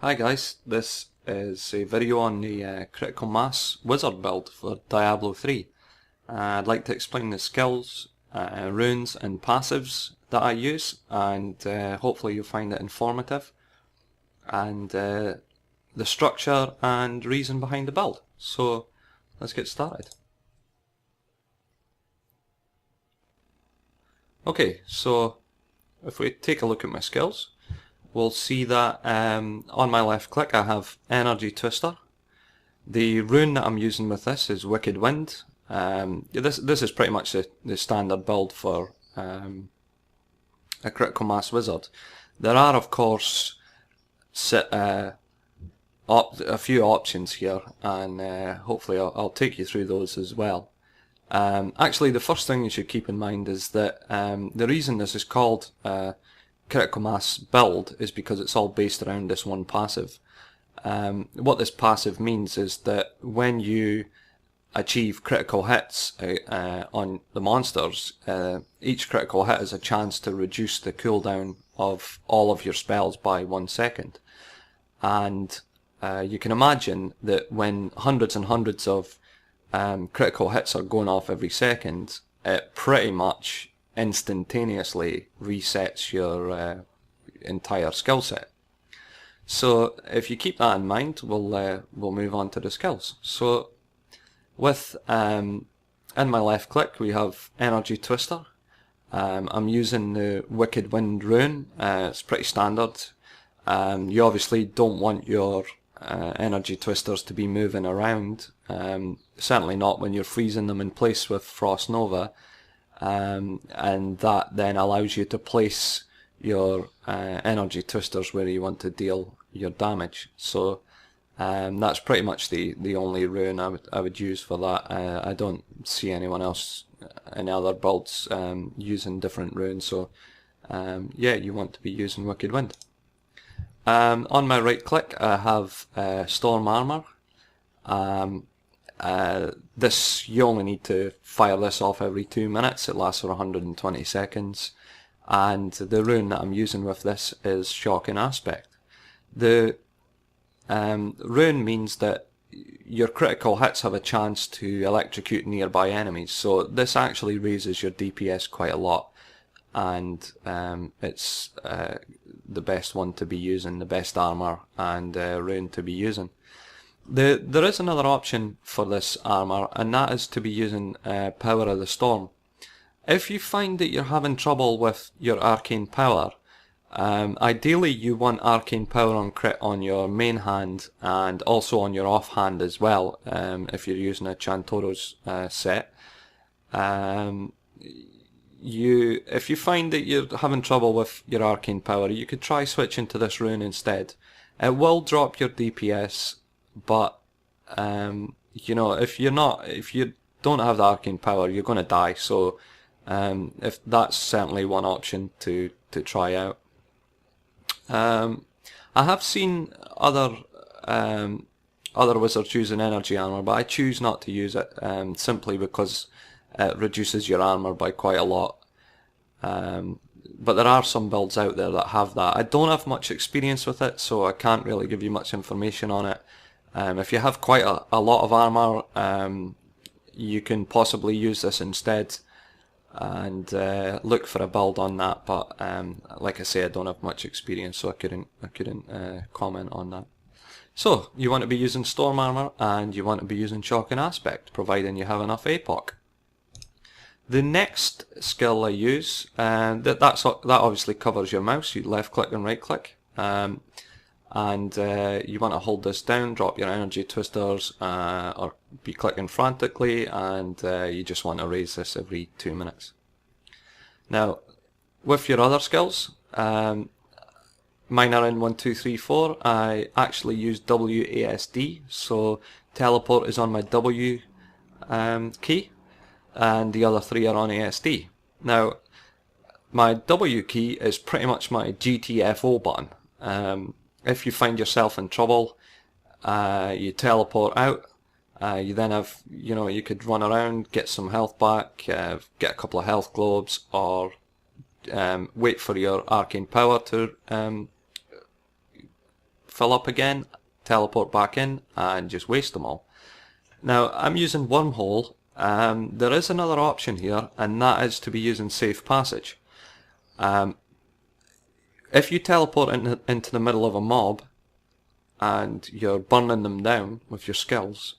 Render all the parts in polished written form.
Hi guys, this is a video on the critical mass wizard build for Diablo 3. I'd like to explain the skills, runes and passives that I use, and hopefully you'll find it informative, and the structure and reason behind the build. So let's get started. Okay, so if we take a look at my skills, we'll see that on my left click I have Energy Twister. The rune that I'm using with this is Wicked Wind. This is pretty much the standard build for a critical mass wizard. There are of course a few options here, and hopefully I'll take you through those as well. Actually, the first thing you should keep in mind is that the reason this is called critical mass build is because it's all based around this one passive. What this passive means is that when you achieve critical hits on the monsters, each critical hit is a chance to reduce the cooldown of all of your spells by 1 second. And you can imagine that when hundreds and hundreds of critical hits are going off every second, it pretty much instantaneously resets your entire skill set. So if you keep that in mind, we'll move on to the skills. So with in my left click we have Energy Twister. I'm using the Wicked Wind rune. It's pretty standard. You obviously don't want your energy twisters to be moving around, certainly not when you're freezing them in place with Frost Nova. And that then allows you to place your energy twisters where you want to deal your damage. So that's pretty much the only rune I would use for that. I don't see anyone else in other builds using different runes, so yeah, you want to be using Wicked Wind. On my right click I have Storm Armor. This, you only need to fire this off every 2 minutes. It lasts for 120 seconds, and the rune that I'm using with this is Shocking Aspect. The rune means that your critical hits have a chance to electrocute nearby enemies, so this actually raises your DPS quite a lot, and it's the best one to be using, the best armor and rune to be using. There is another option for this armor, and that is to be using Power of the Storm. If you find that you're having trouble with your arcane power, ideally you want arcane power on crit on your main hand and also on your off hand as well, if you're using a Chantoro's set. If you find that you're having trouble with your arcane power, you could try switching to this rune instead. It will drop your DPS, but you know, if you don't have the arcane power, you're going to die. So if that's certainly one option to try out. I have seen other wizards using energy armor, but I choose not to use it simply because it reduces your armor by quite a lot. But there are some builds out there that have that. I don't have much experience with it, so I can't really give you much information on it. If you have quite a lot of armor, you can possibly use this instead and look for a build on that, but like I say, I don't have much experience, so I couldn't comment on that. So you want to be using Storm Armor and you want to be using Shocking Aspect, providing you have enough APOC. The next skill I use, that obviously covers your mouse. You left click and right click, and you want to hold this down, drop your energy twisters, or be clicking frantically, and you just want to raise this every 2 minutes. Now, with your other skills, mine are in 1, 2, 3, 4. I actually use WASD, so teleport is on my W key, and the other 3 are on ASD. Now, my W key is pretty much my GTFO button. If you find yourself in trouble, you teleport out. You then have, you could run around, get some health back, get a couple of health globes, or wait for your arcane power to fill up again, teleport back in, and just waste them all. Now, I'm using wormhole. There is another option here, and that is to be using safe passage. If you teleport into the middle of a mob, and you're burning them down with your skills,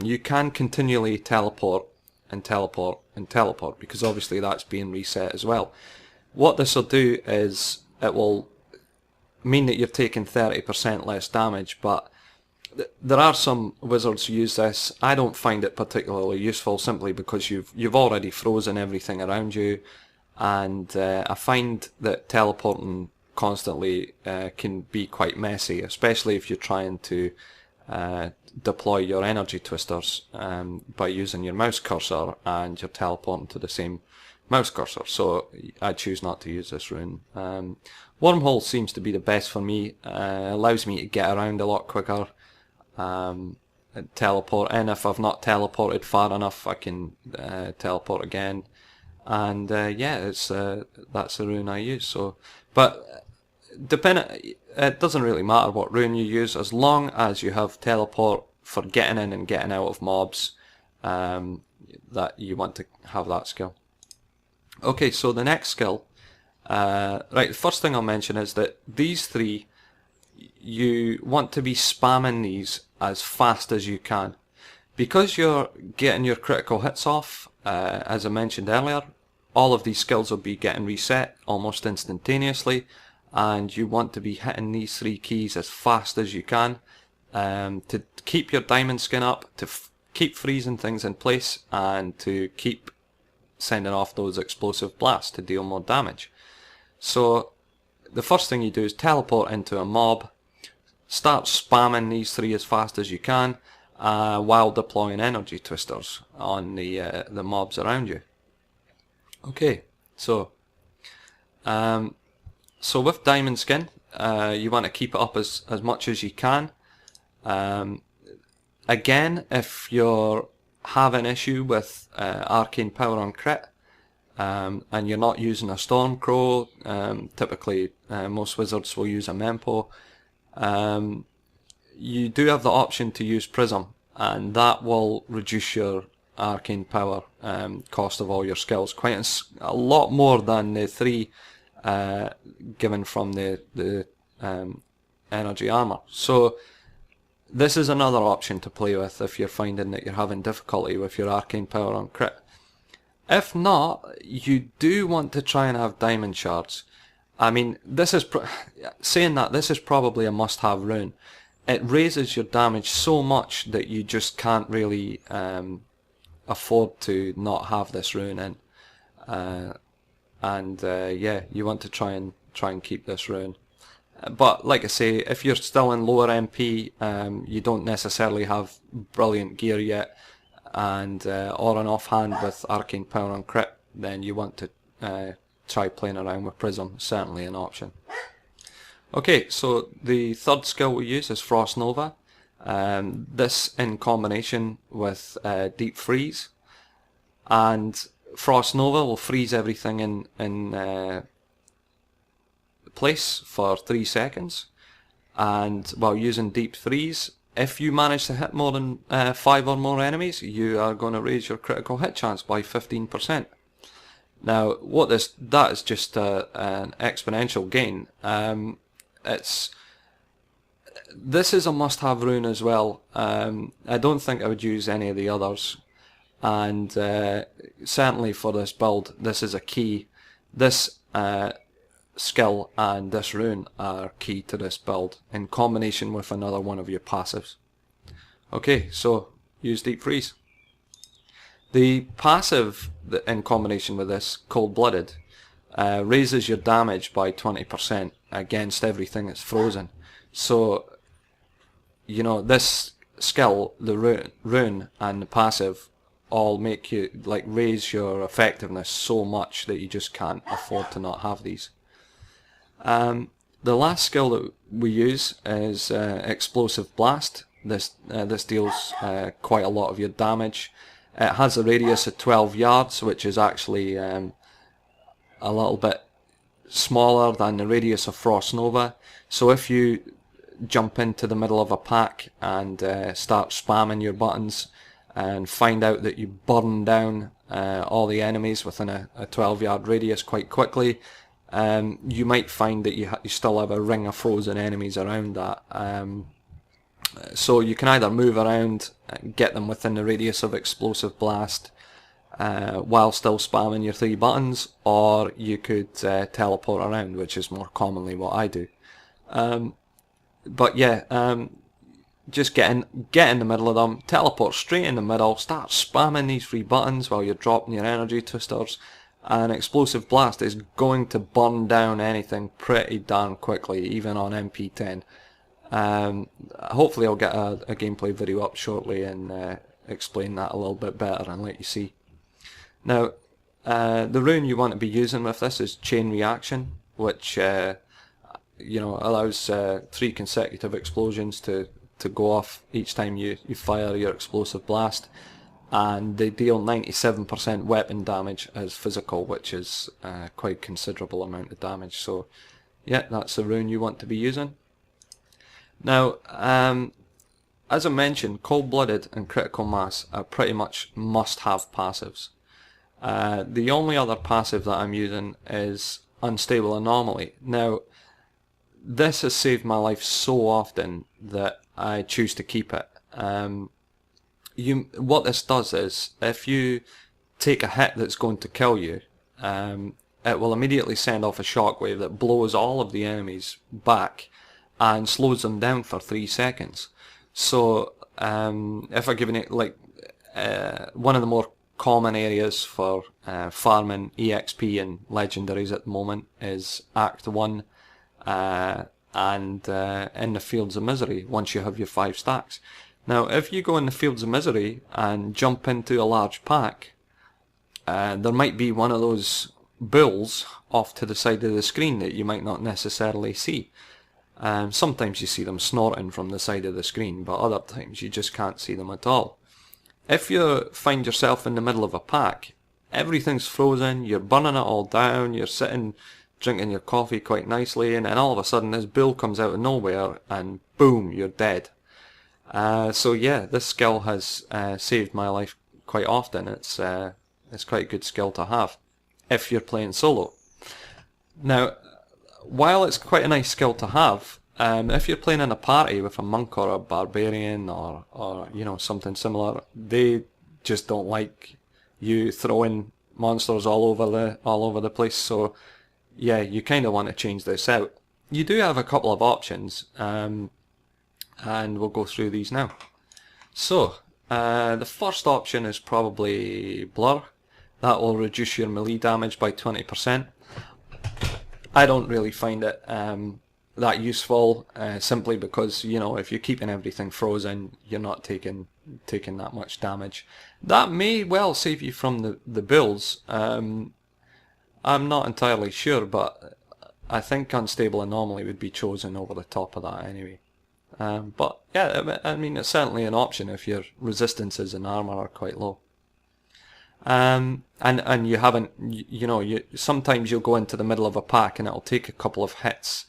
you can continually teleport and teleport and teleport, because obviously that's being reset as well. What this will do is it will mean that you're taking 30% less damage, but there are some wizards who use this. I don't find it particularly useful, simply because you've already frozen everything around you, and I find that teleporting constantly can be quite messy, especially if you're trying to deploy your energy twisters by using your mouse cursor and you're teleporting to the same mouse cursor. So I choose not to use this rune. Wormhole seems to be the best for me. Allows me to get around a lot quicker. Teleport in. If I've not teleported far enough, I can teleport again. And yeah, it's that's the rune I use. So, but it doesn't really matter what rune you use, as long as you have teleport for getting in and getting out of mobs, that you want to have that skill. Okay, so the next skill, right, the first thing I'll mention is that these three, you want to be spamming these as fast as you can. Because you're getting your critical hits off, as I mentioned earlier, all of these skills will be getting reset almost instantaneously, and you want to be hitting these three keys as fast as you can to keep your diamond skin up, to keep freezing things in place, and to keep sending off those explosive blasts to deal more damage. So the first thing you do is teleport into a mob, start spamming these three as fast as you can while deploying energy twisters on the mobs around you. Okay, so with diamond skin, you want to keep it up as much as you can. Again, if you're having issue with arcane power on crit, and you're not using a Stormcrow, typically most wizards will use a Mempo, you do have the option to use Prism, and that will reduce your arcane power cost of all your skills quite a lot more than the three given from the energy armor. So this is another option to play with if you're finding that you're having difficulty with your arcane power on crit. If not, you do want to try and have diamond shards. I mean, this is saying that, this is probably a must-have rune. It raises your damage so much that you just can't really afford to not have this rune in. Yeah, you want to try and keep this rune. But like I say, if you're still in lower MP, you don't necessarily have brilliant gear yet, and or an offhand with arcane power on crit, then you want to try playing around with Prism. Certainly an option. Okay, so the third skill we use is Frost Nova. This in combination with Deep Freeze, and Frost Nova will freeze everything in place for 3 seconds, and while using Deep Freeze, if you manage to hit more than 5 or more enemies, you are going to raise your critical hit chance by 15%. Now, that is just an exponential gain. This is a must-have rune as well. I don't think I would use any of the others, and certainly for this build, this is a key. This skill and this rune are key to this build, in combination with another one of your passives. Okay, so use Deep Freeze. The passive in combination with this, Cold Blooded, raises your damage by 20% against everything that's frozen. So, you know, this skill, the rune and the passive, all make you, like, raise your effectiveness so much that you just can't afford to not have these. The last skill that we use is Explosive Blast. This deals quite a lot of your damage. It has a radius of 12 yards, which is actually a little bit smaller than the radius of Frost Nova. So if you jump into the middle of a pack and start spamming your buttons and find out that you burn down all the enemies within a 12-yard radius quite quickly, you might find that you still have a ring of frozen enemies around that. So you can either move around, get them within the radius of explosive blast while still spamming your 3 buttons, or you could teleport around, which is more commonly what I do. But yeah, just get in the middle of them, teleport straight in the middle, start spamming these 3 buttons while you're dropping your energy twisters, and explosive blast is going to burn down anything pretty darn quickly, even on MP10. Hopefully I'll get a gameplay video up shortly and explain that a little bit better and let you see. Now, the rune you want to be using with this is Chain Reaction, which allows 3 consecutive explosions to go off each time you fire your explosive blast, and they deal 97% weapon damage as physical, which is quite considerable amount of damage. So yeah, that's the rune you want to be using. Now, as I mentioned, Cold-Blooded and Critical Mass are pretty much must-have passives. The only other passive that I'm using is Unstable Anomaly. Now, this has saved my life so often that I choose to keep it. What this does is, if you take a hit that's going to kill you, it will immediately send off a shockwave that blows all of the enemies back and slows them down for 3 seconds. So if I'm giving it like one of the more common areas for farming EXP and legendaries at the moment is Act 1 and in the Fields of Misery, once you have your 5 stacks. Now if you go in the Fields of Misery and jump into a large pack, there might be one of those bulls off to the side of the screen that you might not necessarily see. Sometimes you see them snorting from the side of the screen, but other times you just can't see them at all. If you find yourself in the middle of a pack, everything's frozen, you're burning it all down, you're sitting drinking your coffee quite nicely, and then all of a sudden this bull comes out of nowhere and boom, you're dead. So yeah, this skill has saved my life quite often. It's quite a good skill to have if you're playing solo. Now, while it's quite a nice skill to have, if you're playing in a party with a monk or a barbarian or something similar, they just don't like you throwing monsters all over the place. So yeah, you kind of want to change this out. You do have a couple of options, and we'll go through these now. So the first option is probably Blur. That will reduce your melee damage by 20%. I don't really find it that useful, simply because, if you're keeping everything frozen, you're not taking that much damage. That may well save you from the bulls. I'm not entirely sure, but I think Unstable Anomaly would be chosen over the top of that anyway. But yeah, I mean, it's certainly an option if your resistances and armor are quite low. And you haven't, sometimes you'll go into the middle of a pack and it'll take a couple of hits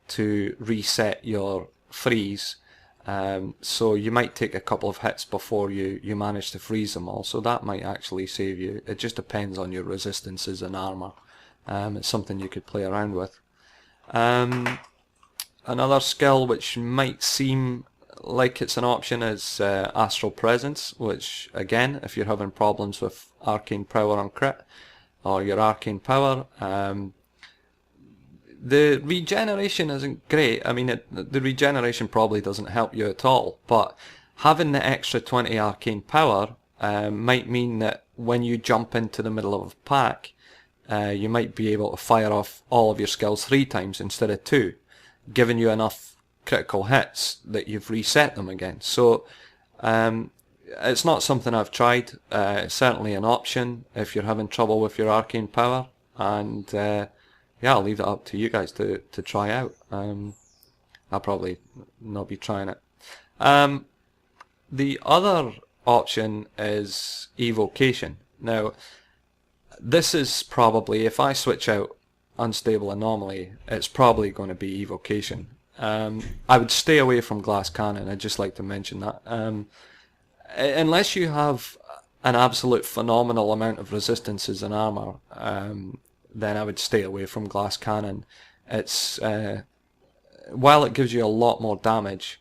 to reset your freeze. So you might take a couple of hits before you manage to freeze them all. So that might actually save you. It just depends on your resistances and armor. It's something you could play around with. Another skill which might seem like it's an option is Astral Presence, which again, if you're having problems with arcane power on crit or your arcane power, the regeneration isn't great. I mean, the regeneration probably doesn't help you at all, but having the extra 20 arcane power might mean that when you jump into the middle of a pack, you might be able to fire off all of your skills 3 times instead of 2, giving you enough critical hits that you've reset them again. So it's not something I've tried. It's certainly an option if you're having trouble with your arcane power, and yeah, I'll leave it up to you guys to try out. I'll probably not be trying it. The other option is Evocation. Now this is probably, if I switch out Unstable Anomaly, it's probably going to be Evocation. I would stay away from glass cannon. I'd just like to mention that. Unless you have an absolute phenomenal amount of resistances and armor, then I would stay away from glass cannon. It's while it gives you a lot more damage,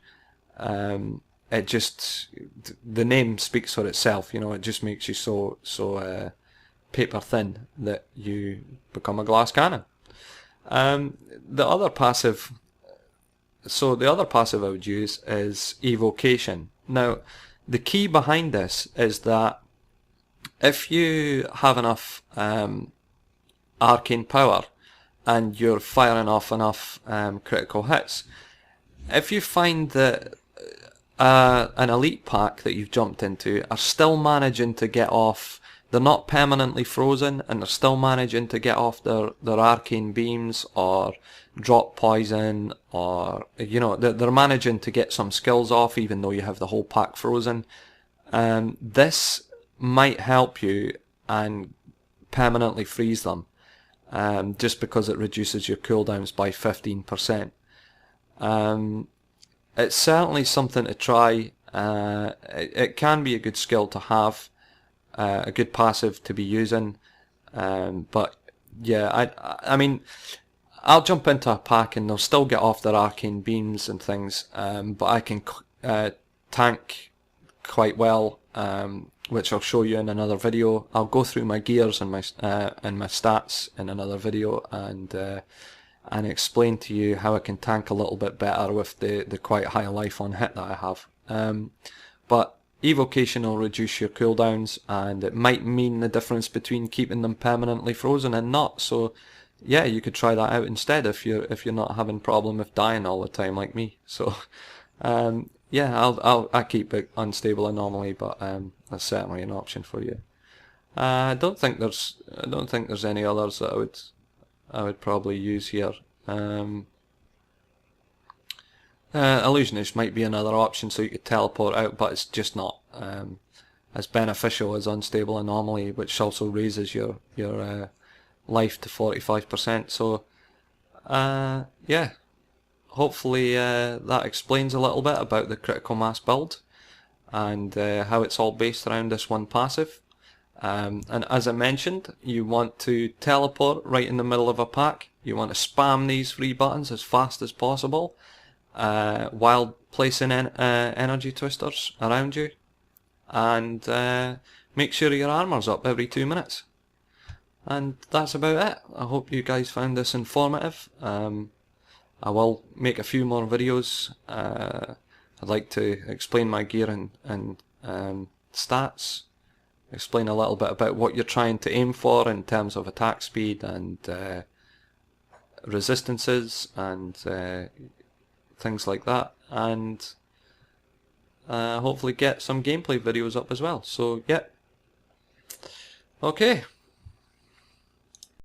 it just, the name speaks for itself. You know, it just makes you so paper thin that you become a glass cannon. The other passive I would use is evocation. Now, the key behind this is that if you have enough arcane power and you're firing off enough critical hits, if you find that an elite pack that you've jumped into are still managing to get off, they're not permanently frozen and they're still managing to get off their arcane beams or drop poison, or you know, they're managing to get some skills off even though you have the whole pack frozen, this might help you and permanently freeze them, just because it reduces your cooldowns by 15%. It's certainly something to try. It can be a good skill to have, a good passive to be using, but yeah, I mean, I'll jump into a pack and they'll still get off their arcane beams and things, but I can tank quite well, which I'll show you in another video. I'll go through my gears and my stats in another video, and explain to you how I can tank a little bit better with the quite high life on hit that I have. But evocation will reduce your cooldowns, and it might mean the difference between keeping them permanently frozen and not. So yeah, you could try that out instead if you're not having problem with dying all the time like me. So yeah, I keep it unstable anomaly, but that's certainly an option for you. I don't think there's any others that I would probably use here. Illusionist might be another option, so you could teleport out, but it's just not as beneficial as unstable anomaly, which also raises your life to 45%. So yeah, hopefully that explains a little bit about the critical mass build and how it's all based around this one passive. And as I mentioned, you want to teleport right in the middle of a pack. You want to spam these three buttons as fast as possible while placing energy twisters around you, and make sure your armor's up every 2 minutes. And that's about it. I hope you guys found this informative. I will make a few more videos. I'd like to explain my gear and stats, explain a little bit about what you're trying to aim for in terms of attack speed and resistances and things like that, and hopefully get some gameplay videos up as well. So yeah, okay,